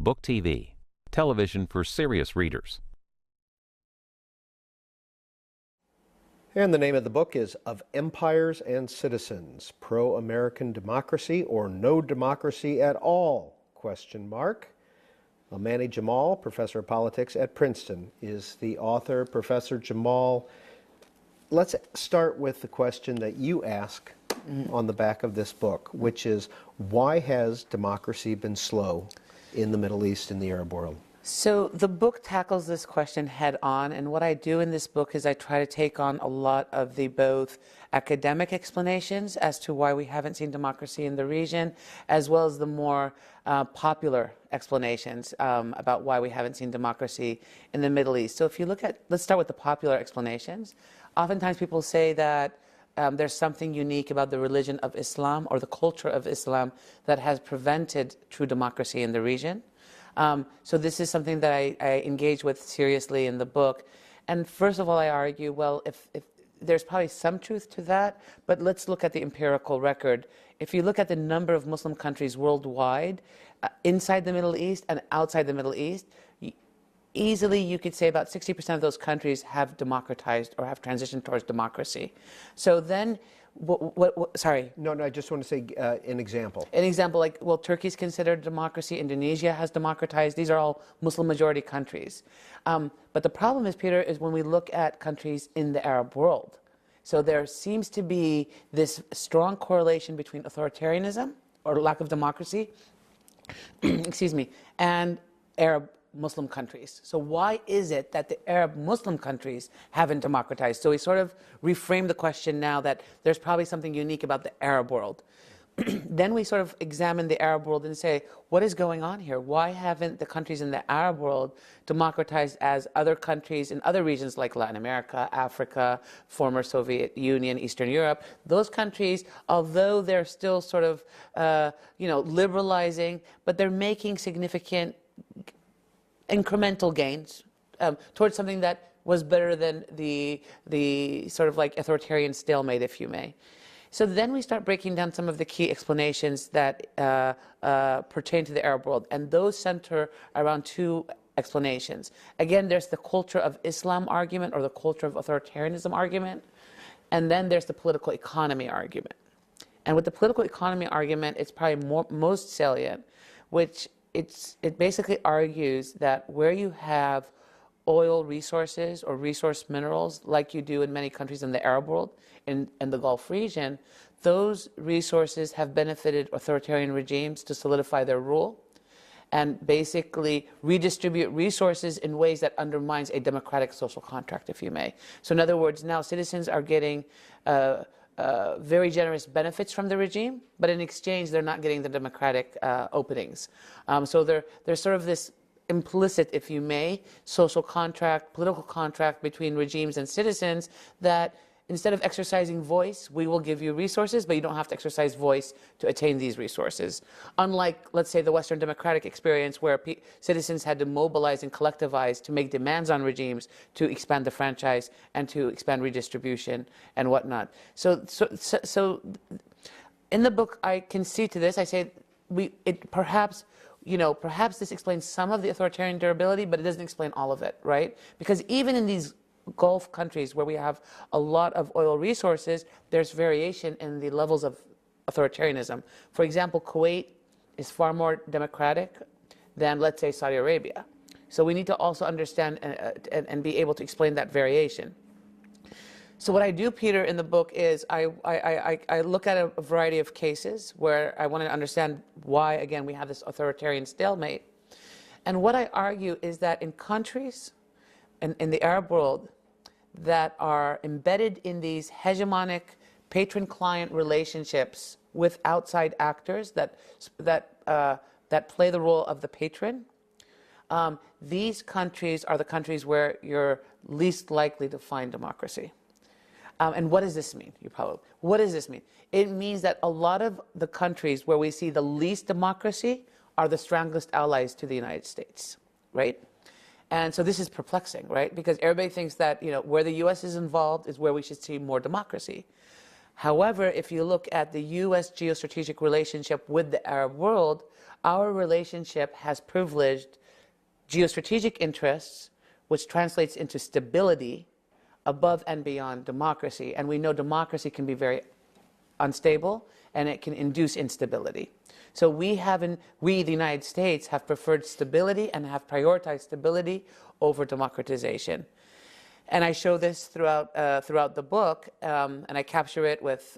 Book TV, television for serious readers. And the name of the book is Of Empires and Citizens, Pro-American Democracy or No Democracy at All? Amaney Jamal, Professor of Politics at Princeton, is the author. Professor Jamal, let's start with the question that you ask on the back of this book, which is, why has democracy been slow in the Middle East and the Arab world? So the book tackles this question head on, and what I do in this book is I try to take on a lot of the both academic explanations as to why we haven't seen democracy in the region, as well as the more popular explanations about why we haven't seen democracy in the Middle East. So if you look at, let's start with the popular explanations. Oftentimes people say that there's something unique about the religion of Islam or the culture of Islam that has prevented true democracy in the region. So this is something that I engage with seriously in the book. And first of all, I argue, well, if there's probably some truth to that, but let's look at the empirical record. If you look at the number of Muslim countries worldwide, inside the Middle East and outside the Middle East, easily you could say about 60% of those countries have democratized or have transitioned towards democracy. So then, sorry. No, I just want to say an example. An example, like, well, Turkey's considered democracy, Indonesia has democratized. These are all Muslim majority countries. But the problem is, Peter, is when we look at countries in the Arab world. So there seems to be this strong correlation between authoritarianism or lack of democracy, excuse me, and Arab Muslim countries. So why is it that the Arab Muslim countries haven't democratized? So we sort of reframe the question now that there's probably something unique about the Arab world. Then we sort of examine the Arab world and say, what is going on here? Why haven't the countries in the Arab world democratized as other countries in other regions like Latin America, Africa, former Soviet Union, Eastern Europe? Those countries, although they're still sort of, liberalizing, but they're making significant incremental gains towards something that was better than the sort of like authoritarian stalemate, if you may. So then we start breaking down some of the key explanations that pertain to the Arab world, and those center around two explanations. Again, there's the culture of Islam argument or the culture of authoritarianism argument, and then there's the political economy argument. And with the political economy argument, it's probably most salient, which it basically argues that where you have oil resources or resource minerals, like you do in many countries in the Arab world, in the Gulf region, those resources have benefited authoritarian regimes to solidify their rule and basically redistribute resources in ways that undermines a democratic social contract, if you may. So in other words, now citizens are getting very generous benefits from the regime, but in exchange, they're not getting the democratic openings. So there's sort of this implicit, if you may, social contract, political contract between regimes and citizens that instead of exercising voice, we will give you resources, but you don't have to exercise voice to attain these resources. Unlike, let's say, the Western democratic experience where citizens had to mobilize and collectivize to make demands on regimes to expand the franchise and to expand redistribution and whatnot. So in the book, I concede to this. I say perhaps this explains some of the authoritarian durability, but it doesn't explain all of it, right? Because even in these Gulf countries where we have a lot of oil resources, there's variation in the levels of authoritarianism. For example, Kuwait is far more democratic than, let's say, Saudi Arabia. So we need to also understand and be able to explain that variation. So what I do, Peter, in the book is I look at a variety of cases where I want to understand why, again, we have this authoritarian stalemate. And what I argue is that in countries in the Arab world that are embedded in these hegemonic patron-client relationships with outside actors that play the role of the patron, these countries are the countries where you're least likely to find democracy. And what does this mean? What does this mean? It means that a lot of the countries where we see the least democracy are the strongest allies to the United States, right? And so this is perplexing, right? Because everybody thinks that where the U.S. is involved is where we should see more democracy. However, if you look at the U.S. geostrategic relationship with the Arab world, our relationship has privileged geostrategic interests, which translates into stability above and beyond democracy. And we know democracy can be very unstable, and it can induce instability. So we, the United States, have preferred stability and have prioritized stability over democratization. And I show this throughout the book, and I capture it with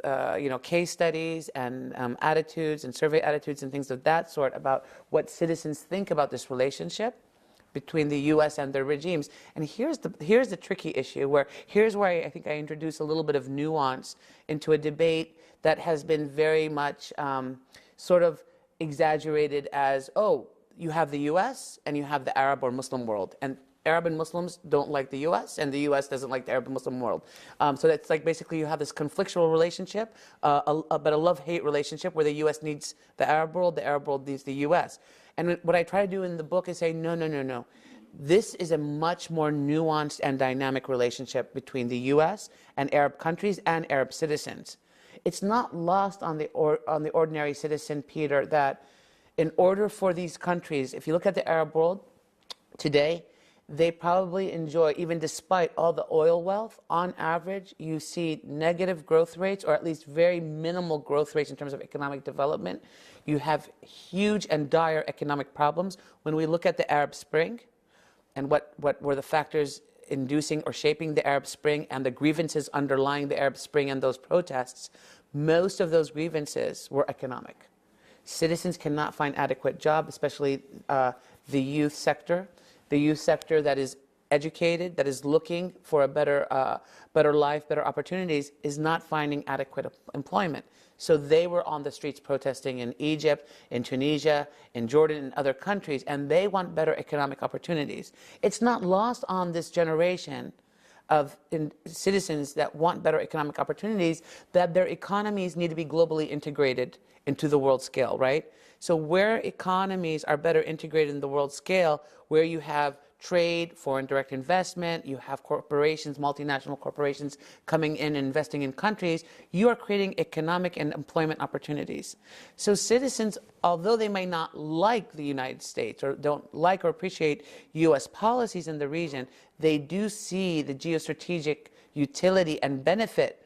case studies and attitudes and survey attitudes and things of that sort about what citizens think about this relationship between the U.S. and their regimes. And here's the tricky issue, here's where I think I introduce a little bit of nuance into a debate that has been very much sort of exaggerated as, oh, you have the U.S. and you have the Arab or Muslim world, and Arab and Muslims don't like the U.S., and the U.S. doesn't like the Arab and Muslim world. So that's like basically you have this conflictual relationship, but a love-hate relationship where the U.S. needs the Arab world needs the U.S. And what I try to do in the book is say, no, no, no, no. This is a much more nuanced and dynamic relationship between the U.S. and Arab countries and Arab citizens. It's not lost on the ordinary citizen, Peter, that in order for these countries, if you look at the Arab world today, they probably enjoy, even despite all the oil wealth, on average, you see negative growth rates, or at least very minimal growth rates in terms of economic development. You have huge and dire economic problems. When we look at the Arab Spring and what were the factors inducing or shaping the Arab Spring and the grievances underlying the Arab Spring and those protests, most of those grievances were economic. Citizens cannot find adequate jobs, especially the youth sector. The youth sector that is educated, that is looking for a better life, better opportunities, is not finding adequate employment. So they were on the streets protesting in Egypt, in Tunisia, in Jordan, and other countries, and they want better economic opportunities. It's not lost on this generation of citizens that want better economic opportunities that their economies need to be globally integrated into the world scale, right? So where economies are better integrated in the world scale, where you have trade, foreign direct investment, you have corporations, multinational corporations coming in and investing in countries, you are creating economic and employment opportunities. So citizens, although they may not like the United States or don't like or appreciate U.S. policies in the region, they do see the geostrategic utility and benefit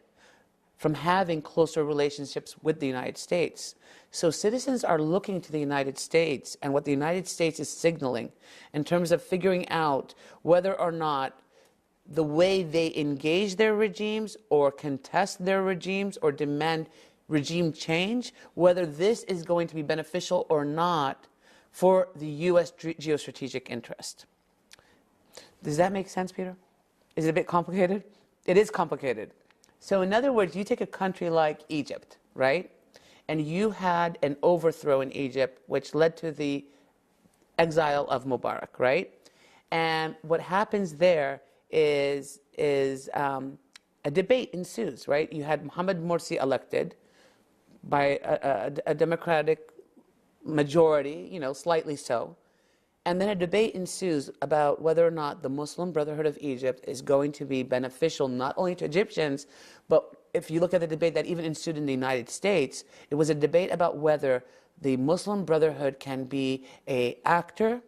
from having closer relationships with the United States. So citizens are looking to the United States and what the United States is signaling in terms of figuring out whether or not the way they engage their regimes or contest their regimes or demand regime change, whether this is going to be beneficial or not for the U.S. geostrategic interest. Does that make sense, Peter? Is it a bit complicated? It is complicated. So in other words, you take a country like Egypt, right? And you had an overthrow in Egypt, which led to the exile of Mubarak, right? And what happens there is a debate ensues, right? You had Mohamed Morsi elected by a democratic majority, slightly so. And then a debate ensues about whether or not the Muslim Brotherhood of Egypt is going to be beneficial not only to Egyptians, but if you look at the debate that even ensued in the United States, it was a debate about whether the Muslim Brotherhood can be an actor,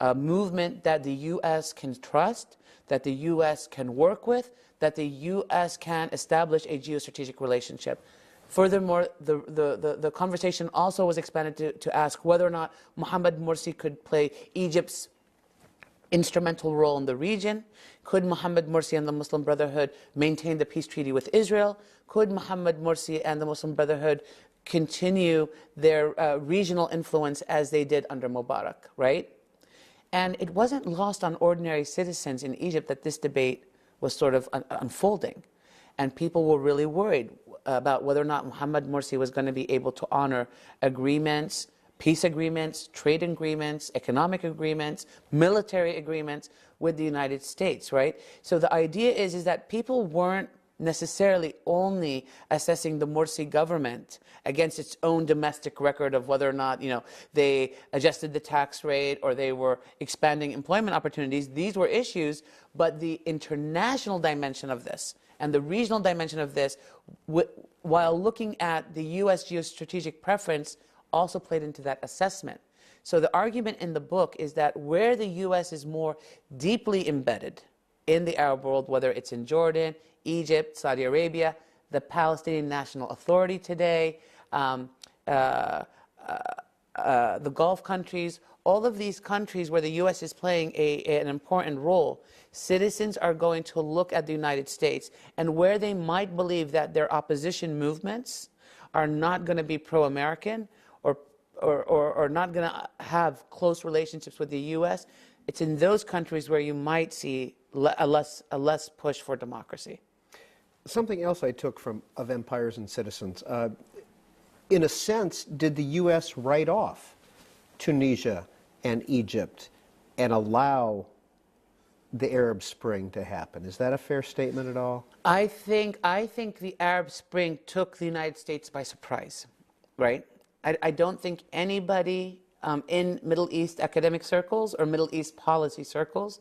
a movement that the U.S. can trust, that the U.S. can work with, that the U.S. can establish a geostrategic relationship. Furthermore, the conversation also was expanded to ask whether or not Mohamed Morsi could play Egypt's instrumental role in the region. Could Mohamed Morsi and the Muslim Brotherhood maintain the peace treaty with Israel? Could Mohamed Morsi and the Muslim Brotherhood continue their regional influence as they did under Mubarak, right? And it wasn't lost on ordinary citizens in Egypt that this debate was sort of unfolding. And people were really worried about whether or not Mohamed Morsi was going to be able to honor agreements, peace agreements, trade agreements, economic agreements, military agreements with the United States, right? So the idea is that people weren't necessarily only assessing the Morsi government against its own domestic record of whether or not, they adjusted the tax rate or they were expanding employment opportunities. These were issues, but the international dimension of this And the regional dimension of this, while looking at the U.S. geostrategic preference, also played into that assessment. So the argument in the book is that where the U.S. is more deeply embedded in the Arab world, whether it's in Jordan, Egypt, Saudi Arabia, the Palestinian National Authority today, the Gulf countries, all of these countries where the U.S. is playing an important role, citizens are going to look at the United States, and where they might believe that their opposition movements are not going to be pro-American or not going to have close relationships with the U.S., it's in those countries where you might see a less push for democracy. Something else I took of Empires and Citizens, in a sense, did the U.S. write off Tunisia and Egypt and allow the Arab Spring to happen? Is that a fair statement at all? I think the Arab Spring took the United States by surprise, right? I don't think anybody in Middle East academic circles or Middle East policy circles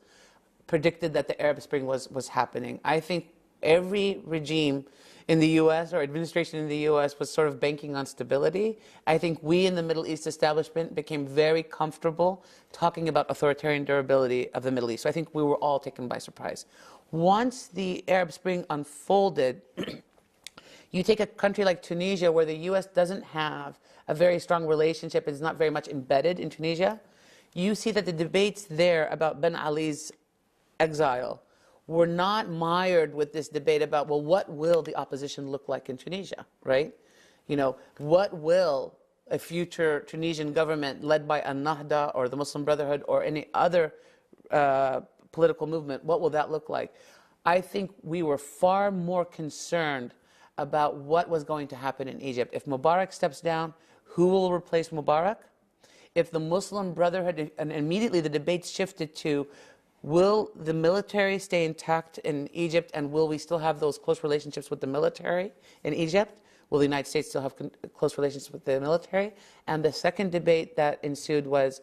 predicted that the Arab Spring was happening. I think every regime in the U.S. or administration in the U.S. was sort of banking on stability. I think we in the Middle East establishment became very comfortable talking about authoritarian durability of the Middle East. So I think we were all taken by surprise. Once the Arab Spring unfolded, you take a country like Tunisia, where the U.S. doesn't have a very strong relationship, is not very much embedded in Tunisia, you see that the debates there about Ben Ali's exile were not mired with this debate about, well, what will the opposition look like in Tunisia, right? You know, what will a future Tunisian government led by Ennahda or the Muslim Brotherhood or any other political movement, what will that look like? I think we were far more concerned about what was going to happen in Egypt. If Mubarak steps down, who will replace Mubarak? If the Muslim Brotherhood, and immediately the debate shifted to, will the military stay intact in Egypt, and will we still have those close relationships with the military in Egypt? Will the United States still have close relations with the military? And the second debate that ensued was,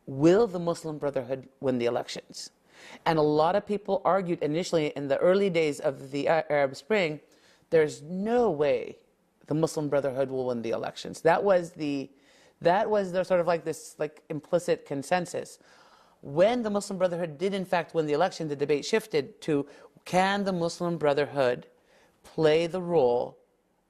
will the Muslim Brotherhood win the elections? And a lot of people argued initially in the early days of the Arab Spring, there's no way the Muslim Brotherhood will win the elections. That was the sort of like this implicit consensus. When the Muslim Brotherhood did in fact win the election, the debate shifted to, can the Muslim Brotherhood play the role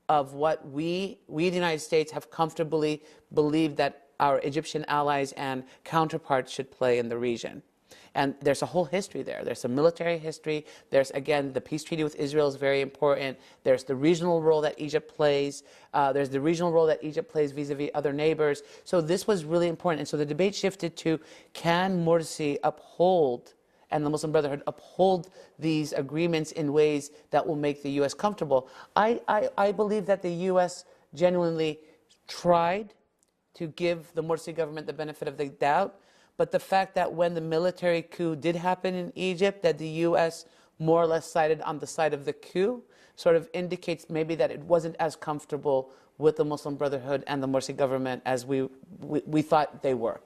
of what we the United States have comfortably believed that our Egyptian allies and counterparts should play in the region? And there's a whole history there. There's a military history. There's, again, the peace treaty with Israel is very important. There's the regional role that Egypt plays. There's the regional role that Egypt plays vis-a-vis other neighbors. So this was really important. And so the debate shifted to, can Morsi uphold, and the Muslim Brotherhood uphold these agreements in ways that will make the U.S. comfortable? I believe that the U.S. genuinely tried to give the Morsi government the benefit of the doubt. But the fact that when the military coup did happen in Egypt, that the U.S. more or less sided on the side of the coup, sort of indicates maybe that it wasn't as comfortable with the Muslim Brotherhood and the Morsi government as we thought they were.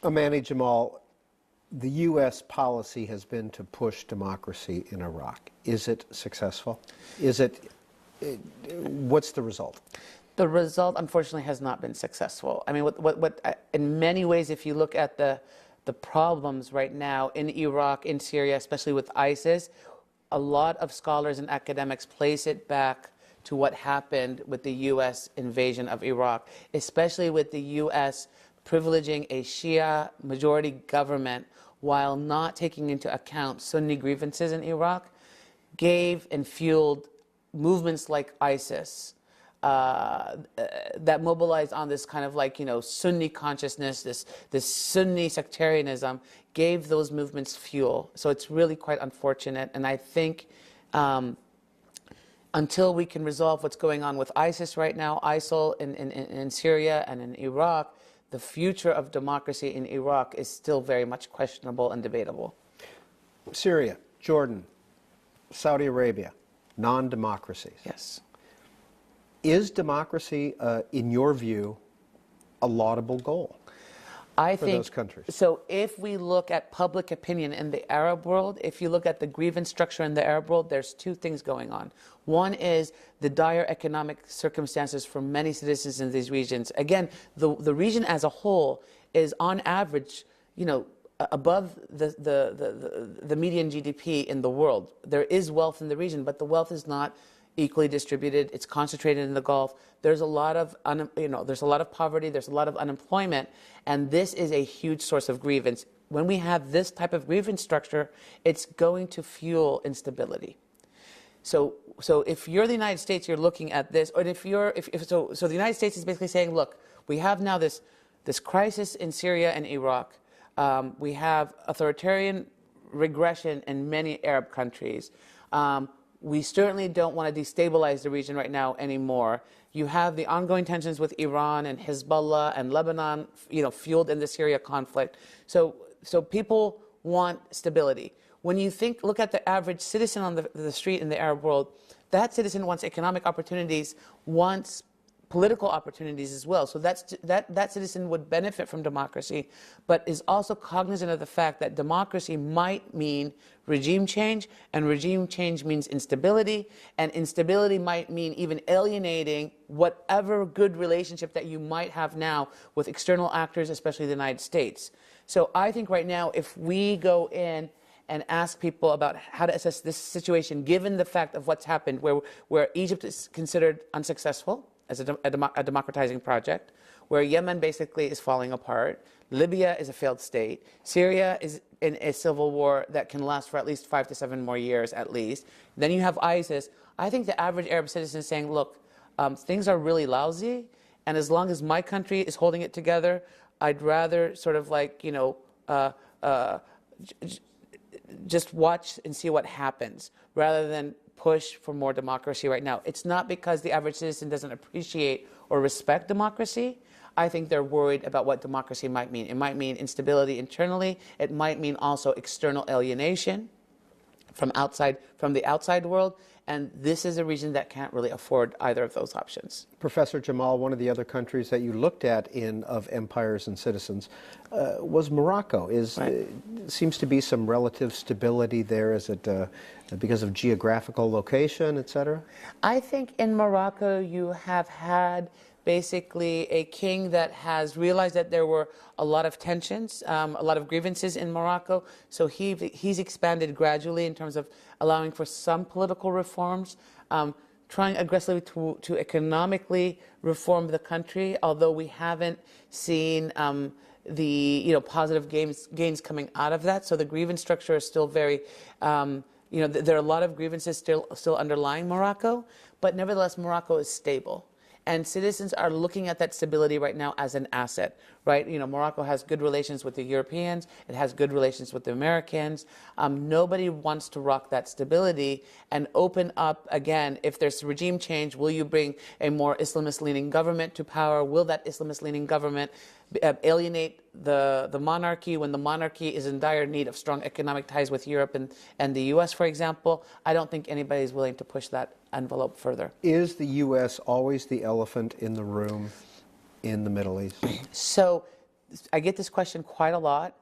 Amaney Jamal, the U.S. policy has been to push democracy in Iraq. Is it successful? What's the result? The result, unfortunately, has not been successful. I mean, in many ways, if you look at the problems right now in Iraq, in Syria, especially with ISIS, a lot of scholars and academics place it back to what happened with the U.S. invasion of Iraq, especially with the U.S. privileging a Shia majority government while not taking into account Sunni grievances in Iraq, gave and fueled movements like ISIS, that mobilized on this kind of Sunni consciousness, this Sunni sectarianism, gave those movements fuel. So it's really quite unfortunate. And I think until we can resolve what's going on with ISIS right now, ISIL in Syria and in Iraq, the future of democracy in Iraq is still very much questionable and debatable. Syria, Jordan, Saudi Arabia, non-democracies. Yes. Is democracy, in your view, a laudable goal? I for think those countries? so. If we look at public opinion in the Arab world, if you look at the grievance structure in the Arab world, there's two things going on. One is the dire economic circumstances for many citizens in these regions. Again, the region as a whole is on average, above the median GDP in the world. There is wealth in the region, but the wealth is not equally distributed. It's concentrated in the Gulf. There's a lot of there's a lot of poverty. There's a lot of unemployment, and this is a huge source of grievance. When we have this type of grievance structure, it's going to fuel instability. So if you're the United States, you're looking at this, or so the United States is basically saying, look, we have now this crisis in Syria and Iraq. We have authoritarian regression in many Arab countries. We certainly don't want to destabilize the region right now anymore. You have the ongoing tensions with Iran and Hezbollah and Lebanon, fueled in the Syria conflict. So people want stability. When you look at the average citizen on the street in the Arab world, that citizen wants economic opportunities, wants political opportunities as well. So that citizen would benefit from democracy, but is also cognizant of the fact that democracy might mean regime change, and regime change means instability, and instability might mean even alienating whatever good relationship that you might have now with external actors, especially the United States. So I think right now, if we go in and ask people about how to assess this situation, given the fact of what's happened, where Egypt is considered unsuccessful as a democratizing project, where Yemen basically is falling apart, Libya is a failed state, Syria is in a civil war that can last for at least 5 to 7 more years at least. Then you have ISIS. I think the average Arab citizen is saying, look, things are really lousy, and as long as my country is holding it together, I'd rather sort of just watch and see what happens, rather than push for more democracy right now. It's not because the average citizen doesn't appreciate or respect democracy. I think they're worried about what democracy might mean. It might mean instability internally. It might mean also external alienation from the outside world. And this is a region that can't really afford either of those options. Professor Jamal, one of the other countries that you looked at of empires and citizens was Morocco. Right. Seems to be some relative stability there. Is it because of geographical location, et cetera? I think in Morocco you have had basically a king that has realized that there were a lot of tensions, a lot of grievances in Morocco. So he's expanded gradually in terms of allowing for some political reforms, trying aggressively to economically reform the country, although we haven't seen the positive gains coming out of that. So the grievance structure is still very, there are a lot of grievances still underlying Morocco, but nevertheless Morocco is stable. And citizens are looking at that stability right now as an asset, right? Morocco has good relations with the Europeans. It has good relations with the Americans. Nobody wants to rock that stability and open up again. If there's regime change, will you bring a more Islamist-leaning government to power? Will that Islamist-leaning government alienate the monarchy when the monarchy is in dire need of strong economic ties with Europe and the U.S., for example? I don't think anybody is willing to push that envelope further. Is the U.S. always the elephant in the room in the Middle East? So I get this question quite a lot.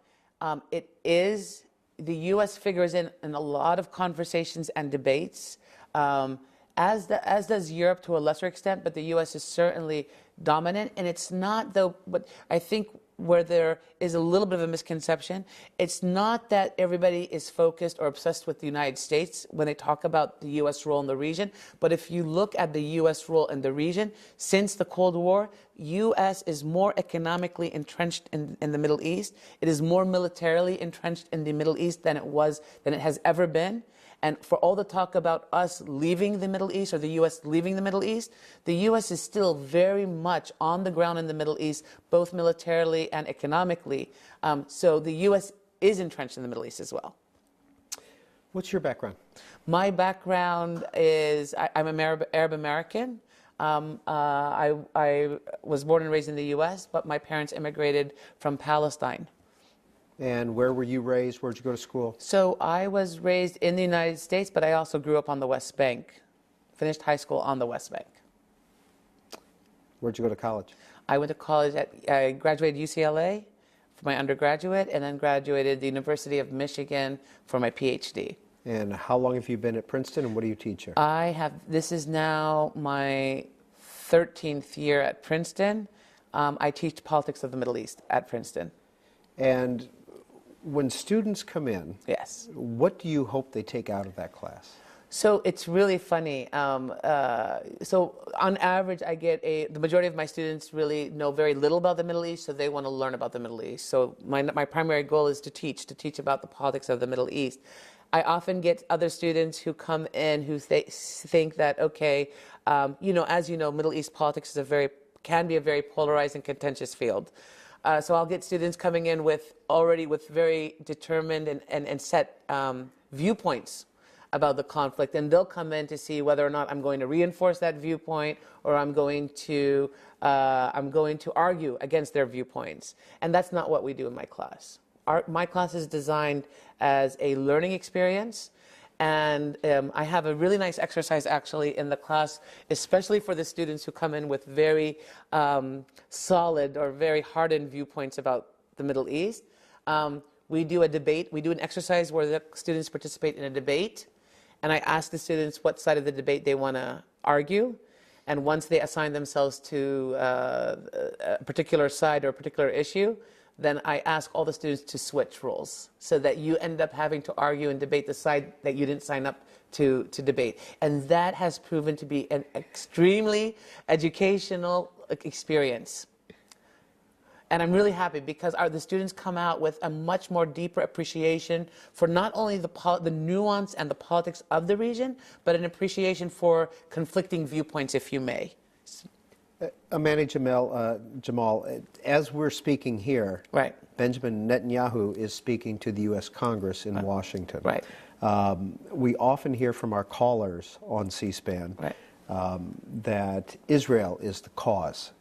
It is, the U.S. figures in a lot of conversations and debates, as does Europe to a lesser extent, but the U.S. is certainly dominant. And it's not, though, but I think where there is a little bit of a misconception, it's not that everybody is focused or obsessed with the United States when they talk about the U.S. role in the region. But if you look at the U.S. role in the region, since the Cold War, U.S. is more economically entrenched in the Middle East. It is more militarily entrenched in the Middle East than it has ever been. And for all the talk about us leaving the Middle East or the U.S. leaving the Middle East, the U.S. is still very much on the ground in the Middle East, both militarily and economically. So the U.S. is entrenched in the Middle East as well. What's your background? My background is I'm an Arab American. I was born and raised in the U.S., but my parents immigrated from Palestine. And where were you raised? Where'd you go to school? So I was raised in the United States, but I also grew up on the West Bank. Finished high school on the West Bank. Where'd you go to college? I went to college I graduated UCLA for my undergraduate, and then graduated the University of Michigan for my PhD. And how long have you been at Princeton, and what do you teach here? This is now my 13th year at Princeton. I teach politics of the Middle East at Princeton. And when students come in, Yes. what do you hope they take out of that class? So it's really funny. So on average, the majority of my students really know very little about the Middle East, so they want to learn about the Middle East. So my primary goal is to teach about the politics of the Middle East. I often get other students who come in who think that, okay, as you know, Middle East politics can be a very polarized and contentious field. So I'll get students coming in with very determined and set viewpoints about the conflict, and they'll come in to see whether or not I'm going to reinforce that viewpoint or I'm going to argue against their viewpoints. And that's not what we do in my class. My class is designed as a learning experience, and I have a really nice exercise actually in the class, especially for the students who come in with very solid or very hardened viewpoints about the Middle East. We do a debate. We do an exercise where the students participate in a debate, and I ask the students what side of the debate they want to argue. And once they assign themselves to a particular side or a particular issue, then I ask all the students to switch roles so that you end up having to argue and debate the side that you didn't sign up to debate. And that has proven to be an extremely educational experience. And I'm really happy because the students come out with a much more deeper appreciation for not only the nuance and the politics of the region, but an appreciation for conflicting viewpoints, if you may. Amaney Jamal, as we're speaking here, Right. Benjamin Netanyahu is speaking to the U.S. Congress in Washington. Right. We often hear from our callers on C-SPAN Right. That Israel is the cause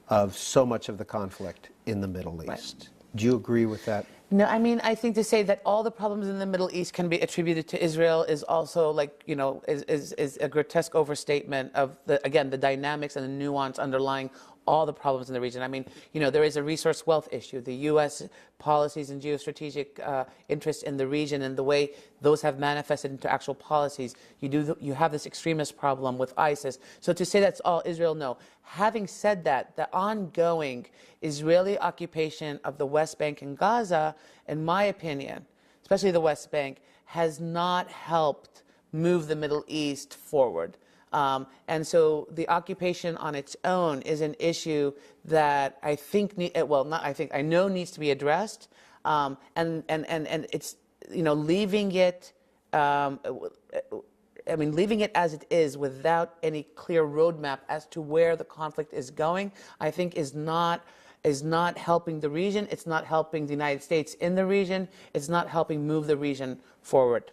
of so much of the conflict in the Middle East. Right. Do you agree with that? No, I mean, I think to say that all the problems in the Middle East can be attributed to Israel is also is a grotesque overstatement of the dynamics and the nuance underlying all the problems in the region. I mean, there is a resource wealth issue. The U.S. policies and geostrategic interests in the region and the way those have manifested into actual policies. You have this extremist problem with ISIS. So to say that's all Israel, no. Having said that, the ongoing Israeli occupation of the West Bank and Gaza, in my opinion, especially the West Bank, has not helped move the Middle East forward. And so the occupation on its own is an issue that I think, I know needs to be addressed. And it's, leaving it, leaving it as it is without any clear roadmap as to where the conflict is going, I think is not helping the region. It's not helping the United States in the region. It's not helping move the region forward.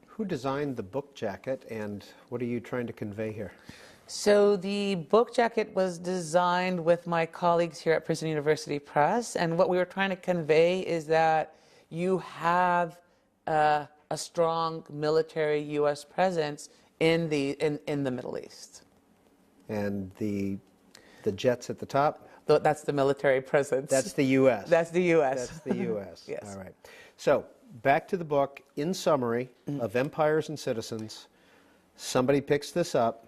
Who designed the book jacket, and what are you trying to convey here? So the book jacket was designed with my colleagues here at Princeton University Press, and what we were trying to convey is that you have a strong military U.S. presence in the Middle East. And the jets at the top? That's the military presence. That's the U.S. That's the U.S. That's the U.S. Yes. All right. So back to the book. In summary of Empires and Citizens, somebody picks this up.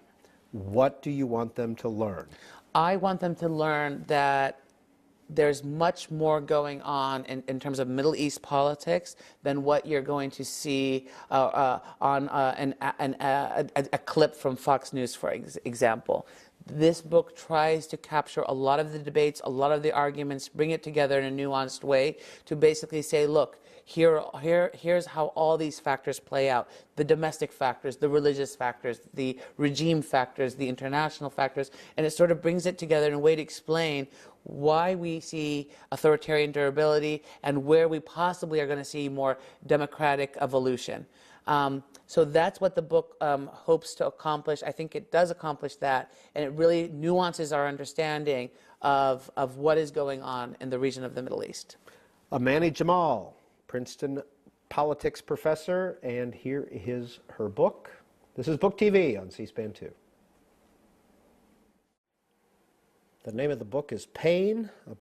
What do you want them to learn? I want them to learn that there's much more going on in terms of Middle East politics than what you're going to see on a clip from Fox News, for example. This book tries to capture a lot of the debates, a lot of the arguments, bring it together in a nuanced way to basically say, look, here's how all these factors play out. The domestic factors, the religious factors, the regime factors, the international factors, and it sort of brings it together in a way to explain why we see authoritarian durability and where we possibly are going to see more democratic evolution. So that's what the book hopes to accomplish. I think it does accomplish that, and it really nuances our understanding of what is going on in the region of the Middle East. Amaney Jamal, Princeton politics professor, and here is her book. This is Book TV on C-SPAN 2. The name of the book is Pain,